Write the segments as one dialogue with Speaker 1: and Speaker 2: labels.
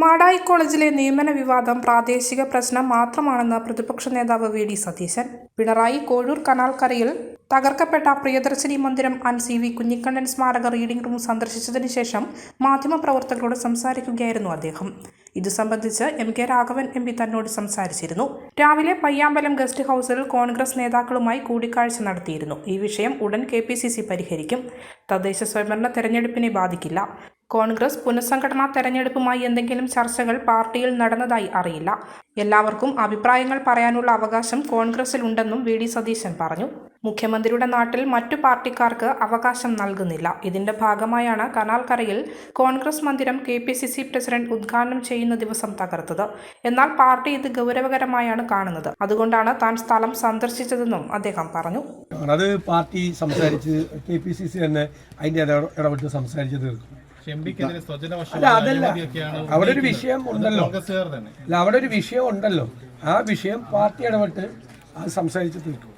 Speaker 1: മാടായി കോളേജിലെ നിയമന വിവാദം പ്രാദേശിക പ്രശ്നം മാത്രമാണെന്ന് പ്രതിപക്ഷ നേതാവ് വി.ഡി. സതീശൻ. പിണറായി കോഴൂർ കനാൽക്കരയിൽ തകർക്കപ്പെട്ട പ്രിയദർശിനി മന്ദിരം ആൻഡ് സി.വി. കുഞ്ഞിക്കണ്ണൻ സ്മാരക റീഡിംഗ് റൂം സന്ദർശിച്ചതിന് ശേഷം മാധ്യമപ്രവർത്തകരോട് സംസാരിക്കുകയായിരുന്നു അദ്ദേഹം. ഇതു സംബന്ധിച്ച് എം.കെ. രാഘവൻ എം.പി. തന്നോട് സംസാരിച്ചിരുന്നു. രാവിലെ പയ്യാമ്പലം ഗസ്റ്റ് ഹൌസിൽ കോൺഗ്രസ് നേതാക്കളുമായി കൂടിക്കാഴ്ച നടത്തിയിരുന്നു. ഈ വിഷയം ഉടൻ കെ.പി.സി.സി പരിഹരിക്കും. തദ്ദേശ സ്വയംഭരണ തെരഞ്ഞെടുപ്പിനെ ബാധിക്കില്ല. കോൺഗ്രസ് പുനഃസംഘടനാ തെരഞ്ഞെടുപ്പുമായി എന്തെങ്കിലും ചർച്ചകൾ പാർട്ടിയിൽ നടന്നതായി അറിയില്ല. എല്ലാവർക്കും അഭിപ്രായങ്ങൾ പറയാനുള്ള അവകാശം കോൺഗ്രസിലുണ്ടെന്നും വി.ഡി. സതീശൻ പറഞ്ഞു. മുഖ്യമന്ത്രിയുടെ നാട്ടിൽ മറ്റു പാർട്ടിക്കാർക്ക് അവകാശം നൽകുന്നില്ല. ഇതിന്റെ ഭാഗമായാണ് കനാൽക്കരയിൽ കോൺഗ്രസ് മന്ദിരം കെ.പി.സി.സി പ്രസിഡന്റ് ഉദ്ഘാടനം ചെയ്യുന്ന ദിവസം തകർത്തത്. എന്നാൽ പാർട്ടി ഇത് ഗൗരവകരമായാണ് കാണുന്നത്. അതുകൊണ്ടാണ് താൻ സ്ഥലം സന്ദർശിച്ചതെന്നും അദ്ദേഹം പറഞ്ഞു.
Speaker 2: അത് പാർട്ടി സംസാരിച്ച് കെ.പി.സി.സി തന്നെ അതിന്റെ ഇടപെട്ട് സംസാരിച്ചു തീർക്കും. അതല്ല, അവിടെ ഒരു വിഷയം ഉണ്ടല്ലോ. അവിടെ ഒരു വിഷയം ഉണ്ടല്ലോ. ആ വിഷയം പാർട്ടി ഇടപെട്ട് അത് സംസാരിച്ച് തീർക്കും,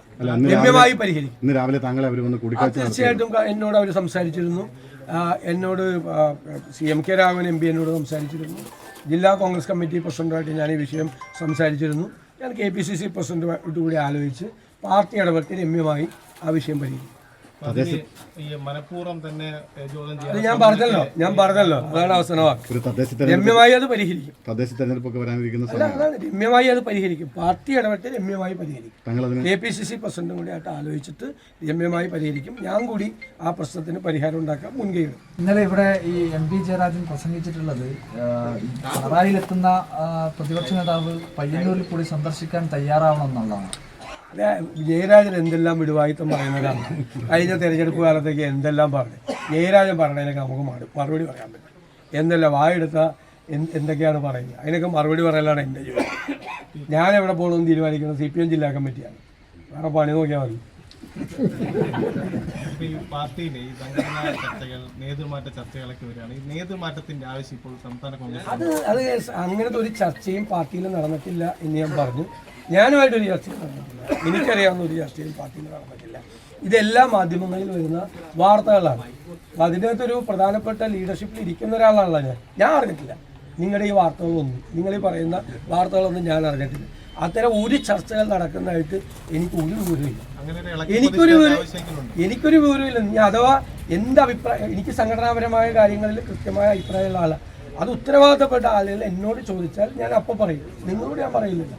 Speaker 2: രമ്യമായി പരിഹരിക്കും.
Speaker 3: ഇന്ന് രാവിലെ താങ്കളെ അവർ വന്ന് കൂടിക്കാഴ്ച
Speaker 2: തീർച്ചയായിട്ടും എന്നോട് അവർ സംസാരിച്ചിരുന്നു. എന്നോട് എം.കെ. രാഘവൻ എം.പി. എന്നോട് സംസാരിച്ചിരുന്നു. ജില്ലാ കോൺഗ്രസ് കമ്മിറ്റി പ്രസിഡന്റായിട്ട് ഞാൻ ഈ വിഷയം സംസാരിച്ചിരുന്നു. ഞാൻ കെ.പി.സി.സി പ്രസിഡന്റുമായിട്ട് കൂടി ആലോചിച്ച് പാർട്ടി ഇടപെട്ട് രമ്യമായി ആ വിഷയം പരിഹരിക്കും. ഞാൻ പറഞ്ഞല്ലോ അതാണ് അവസാന വാക്ക്. രമ്യമായി അത് പരിഹരിക്കും.
Speaker 3: തദ്ദേശ തെരഞ്ഞെടുപ്പൊക്കെ വരാനിരിക്കുന്ന
Speaker 2: രമ്യമായി അത് പരിഹരിക്കും. പാർട്ടി ഇടപെട്ട് രമ്യമായി പരിഹരിക്കും. കെ.പി.സി.സി പ്രസിഡന്റും കൂടി ആയിട്ട് ആലോചിച്ചിട്ട് രമ്യമായി പരിഹരിക്കും. ഞാൻ കൂടി ആ പ്രശ്നത്തിന് പരിഹാരം ഉണ്ടാക്കാൻ മുൻകൈയിടും.
Speaker 4: ഇന്നലെ ഇവിടെ ഈ എം.പി. ജയരാജൻ പ്രസംഗിച്ചിട്ടുള്ളത് പിണറായിലെത്തുന്ന പ്രതിപക്ഷ നേതാവ് പയ്യന്നൂരിൽ കൂടി സന്ദർശിക്കാൻ തയ്യാറാവണം എന്നുള്ളതാണ്.
Speaker 2: ജയരാജൻ എന്തെല്ലാം വിടുവായിത്തം പറയുന്നതാണ്. കഴിഞ്ഞ തെരഞ്ഞെടുപ്പ് കാലത്തേക്ക് എന്തെല്ലാം പറഞ്ഞു. ജയരാജൻ പറഞ്ഞതിനൊക്കെ നമുക്ക് മറുപടി പറയാൻ പറ്റും. എന്തെല്ലാം വായെടുത്ത എന്തൊക്കെയാണ് പറയുന്നത്, അതിനൊക്കെ മറുപടി പറയലാണ് എൻ്റെ ജോലി. ഞാൻ എവിടെ പോകണമെന്ന് തീരുമാനിക്കുന്നത് CPM ജില്ലാ കമ്മിറ്റിയാണ്. വേറെ പണി നോക്കിയാൽ മതി.
Speaker 5: പാർട്ടിയിലെ ഈ സംഘടനാ ചർച്ചകൾ, നേതൃമാറ്റ ചർച്ചകളൊക്കെ വരികയാണ്. ഈ നേതൃമാറ്റത്തിന്റെ ആവശ്യം ഇപ്പോൾ സംസ്ഥാന കോൺഗ്രസ്
Speaker 2: അത് അങ്ങനത്തെ ഒരു ചർച്ചയും പാർട്ടിയിൽ നടന്നിട്ടില്ല എന്ന് ഞാൻ പറഞ്ഞു. ഞാനുമായിട്ടൊരു ചർച്ചയും നടന്നിട്ടില്ല. എനിക്കറിയാവുന്ന ഒരു ചർച്ചയും പാർട്ടിയിൽ നടന്നിട്ടില്ല. ഇതെല്ലാ മാധ്യമങ്ങളിൽ വരുന്ന വാർത്തകളാണ്. അപ്പം അതിനകത്തൊരു പ്രധാനപ്പെട്ട ലീഡർഷിപ്പിൽ ഇരിക്കുന്ന ഒരാളാണല്ലോ ഞാൻ അറിഞ്ഞിട്ടില്ല. നിങ്ങളുടെ ഈ വാർത്തകളൊന്നും, നിങ്ങൾ ഈ പറയുന്ന വാർത്തകളൊന്നും ഞാൻ അറിഞ്ഞിട്ടില്ല. അത്തരം ഒരു ചർച്ചകൾ നടക്കുന്നതായിട്ട് എനിക്ക് ഒരു വിവരമില്ല. എനിക്കൊരു വിവരമില്ല. ഞാൻ അഥവാ എൻ്റെ അഭിപ്രായം, എനിക്ക് സംഘടനാപരമായ കാര്യങ്ങളിൽ കൃത്യമായ അഭിപ്രായമുള്ള ആളാണ്. അത് ഉത്തരവാദിത്തപ്പെട്ട ആളുകൾ എന്നോട് ചോദിച്ചാൽ ഞാൻ അപ്പോൾ പറയും. നിങ്ങളോട് ഞാൻ പറയില്ല.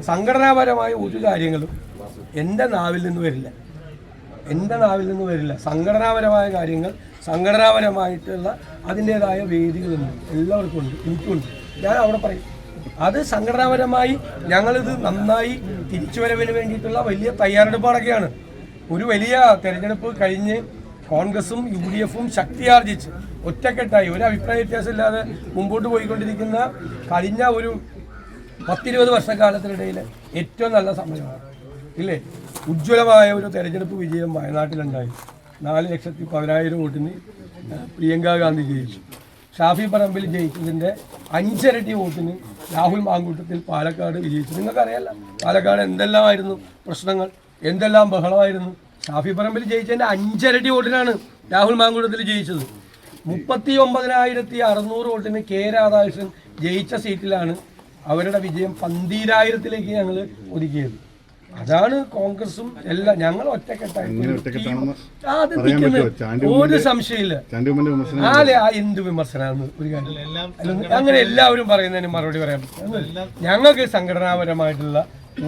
Speaker 2: സംഘടനാപരമായ ഒരു കാര്യങ്ങളും എൻ്റെ നാവിൽ നിന്ന് വരില്ല. സംഘടനാപരമായ കാര്യങ്ങൾ സംഘടനാപരമായിട്ടുള്ള അതിൻ്റേതായ വേദികളുണ്ട്. എല്ലാവർക്കും ഉണ്ട്, എനിക്കുണ്ട്. ഞാൻ അവിടെ പറയും. അത് സംഘടനാപരമായി ഞങ്ങളിത് നന്നായി തിരിച്ചുവരവിന് വേണ്ടിയിട്ടുള്ള വലിയ തയ്യാറെടുപ്പുകളൊക്കെയാണ്. ഒരു വലിയ തെരഞ്ഞെടുപ്പ് കഴിഞ്ഞ് കോൺഗ്രസും UDF-ഉം ശക്തിയാർജിച്ച് ഒറ്റക്കെട്ടായി ഒരു അഭിപ്രായ വ്യത്യാസമില്ലാതെ മുമ്പോട്ട് പോയിക്കൊണ്ടിരിക്കുന്ന കഴിഞ്ഞ ഒരു 10-20 വർഷക്കാലത്തിനിടയിൽ ഏറ്റവും നല്ല സമയമാണ് ഇല്ലേ. ഉജ്ജ്വലമായ ഒരു തെരഞ്ഞെടുപ്പ് വിജയം വയനാട്ടിലുണ്ടായി. 4,10,000 വോട്ടിന് പ്രിയങ്ക ഗാന്ധി ജയിച്ചു. ഷാഫി പറമ്പിൽ ജയിച്ചതിൻ്റെ 5 ഇരട്ടി വോട്ടിന് രാഹുൽ മാങ്കൂട്ടത്തിൽ പാലക്കാട് വിജയിച്ചു. നിങ്ങൾക്കറിയാമല്ലോ പാലക്കാട് എന്തെല്ലാമായിരുന്നു പ്രശ്നങ്ങൾ, എന്തെല്ലാം ബഹളമായിരുന്നു. ഷാഫി പറമ്പിൽ ജയിച്ചതിൻ്റെ 5 ഇരട്ടി വോട്ടിനാണ് രാഹുൽ മാങ്കൂട്ടത്തിൽ ജയിച്ചത്. 39,600 വോട്ടിന് കെ രാധാകൃഷ്ണൻ ജയിച്ച സീറ്റിലാണ് അവരുടെ വിജയം 12,000-ലേക്ക് ഞങ്ങൾ ഒതുക്കിയത്. അതാണ് കോൺഗ്രസും എല്ലാം ഞങ്ങൾ ഒറ്റക്കെട്ടായിട്ട് ഒരു സംശയമില്ല. എന്ത് വിമർശനമാണെന്ന് ഒരു കാര്യം അങ്ങനെ എല്ലാവരും പറയുന്നതിന് മറുപടി പറയാൻ പറ്റും. ഞങ്ങൾക്ക് സംഘടനാപരമായിട്ടുള്ള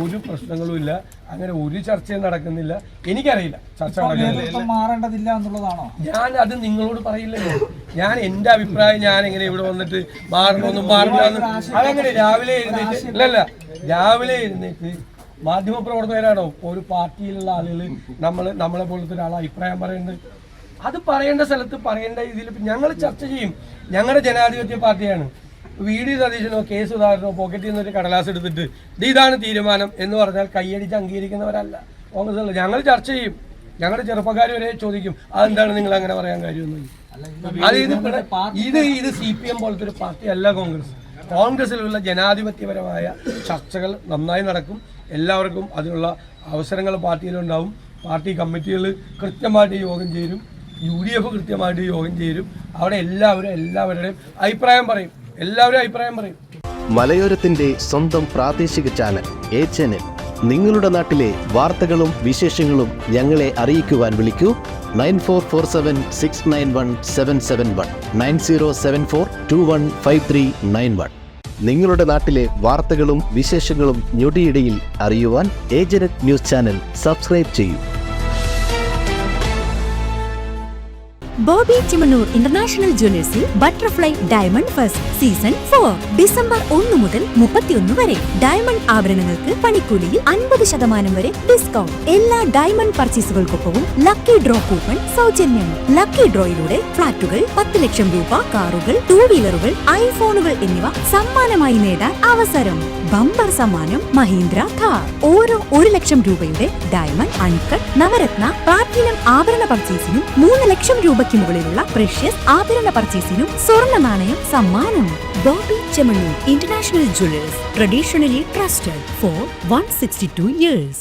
Speaker 2: ഒരു പ്രശ്നങ്ങളും ഇല്ല. അങ്ങനെ ഒരു ചർച്ചയും നടക്കുന്നില്ല. എനിക്കറിയില്ല ചർച്ച
Speaker 4: മാറേണ്ടതില്ല എന്നുള്ളതാണോ.
Speaker 2: ഞാൻ അത് നിങ്ങളോട് പറയില്ലല്ലോ. ഞാൻ എൻ്റെ അഭിപ്രായം ഞാൻ എങ്ങനെ ഇവിടെ വന്നിട്ട് മാറണമെന്നും മാറില്ല. അതങ്ങനെ രാവിലെ എഴുന്നേറ്റ് മാധ്യമപ്രവർത്തകരാണോ ഒരു പാർട്ടിയിലുള്ള ആളുകൾ നമ്മളെ പോലത്തെ ഒരാൾ അഭിപ്രായം പറയുന്നത്? അത് പറയേണ്ട സ്ഥലത്ത് പറയേണ്ട ഇതിൽ ഞങ്ങൾ ചർച്ച ചെയ്യും. ഞങ്ങളുടെ ജനാധിപത്യ പാർട്ടിയാണ്. വി.ഡി. സതീശനോ K. സുധാകരനോ പോക്കറ്റിൽ നിന്നൊരു കടലാസ് എടുത്തിട്ട് ഇതാണ് തീരുമാനം എന്ന് പറഞ്ഞാൽ കൈയടിച്ച് അംഗീകരിക്കുന്നവരല്ല കോൺഗ്രസ്. ഞങ്ങൾ ചർച്ച ചെയ്യും. ഞങ്ങളുടെ ചെറുപ്പക്കാർ വരെ ചോദിക്കും അതെന്താണ് നിങ്ങൾ അങ്ങനെ പറയാൻ കാര്യമൊന്നും. ഇത് CPM പോലത്തെ ഒരു പാർട്ടി അല്ല കോൺഗ്രസ്. കോൺഗ്രസിലുള്ള ജനാധിപത്യപരമായ ചർച്ചകൾ നന്നായി നടക്കും. എല്ലാവർക്കും അതിനുള്ള അവസരങ്ങൾ പാർട്ടിയിലുണ്ടാവും. പാർട്ടി കമ്മിറ്റികൾ കൃത്യമായിട്ട് യോഗം ചേരും. UDF കൃത്യമായിട്ട് യോഗം ചേരും. അവിടെ എല്ലാവരുടെയും അഭിപ്രായം പറയും. എല്ലാവരും അഭിപ്രായം പറയും.
Speaker 6: മലയോരത്തിന്റെ സ്വന്തം പ്രാദേശിക ചാനൽ എ ചാനൽ. നിങ്ങളുടെ നാട്ടിലെ വാർത്തകളും വിശേഷങ്ങളും ഞങ്ങളെ അറിയിക്കുവാൻ വിളിക്കൂ 9447691771 9074215391. നിങ്ങളുടെ നാട്ടിലെ വാർത്തകളും വിശേഷങ്ങളും ഞൊടിയിടയിൽ അറിയുവാൻ ഏജനറ്റ് ന്യൂസ് ചാനൽ സബ്സ്ക്രൈബ് ചെയ്യൂ.
Speaker 7: ബോബി ചിമനൂർ ഇന്റർനാഷണൽ ജ്വല്ലേഴ്സിൽ butterfly diamond first season 4 December 1 മുതൽ 31 വരെ. ഡയമണ്ട് ആഭരണങ്ങൾക്ക് പണിക്കൂലിയിൽ 50% വരെ ഡിസ്കൗണ്ട്. എല്ലാ ഡയമണ്ട് പർച്ചേസുകൾക്കൊപ്പവും ലക്കി ഡ്രോ കൂപ്പൺ സൗജന്യം. ലക്കി ഡ്രോയിലൂടെ ഫ്ളാറ്റുകൾ, 10 ലക്ഷം രൂപ, കാറുകൾ, 2 വീലറുകൾ, ഐഫോണുകൾ എന്നിവ സമ്മാനമായി നേടാൻ അവസരം. ബമ്പർ സമ്മാനം മഹീന്ദ്ര ഥാർ. ഓരോ 1 ലക്ഷം രൂപയുടെ ഡയമണ്ട്, അൺകട്ട്, നവരത്ന, പ്ലാറ്റിനം ആഭരണ പർച്ചേസിനും 3 ലക്ഷം രൂപയ്ക്ക് മുകളിലുള്ള പ്രഷ്യസ് ആഭരണ പർച്ചേസിനും സ്വർണ്ണ നാണയം സമ്മാനം. Bobby Chemmanur international Jewellers, traditionally trusted for 162 years.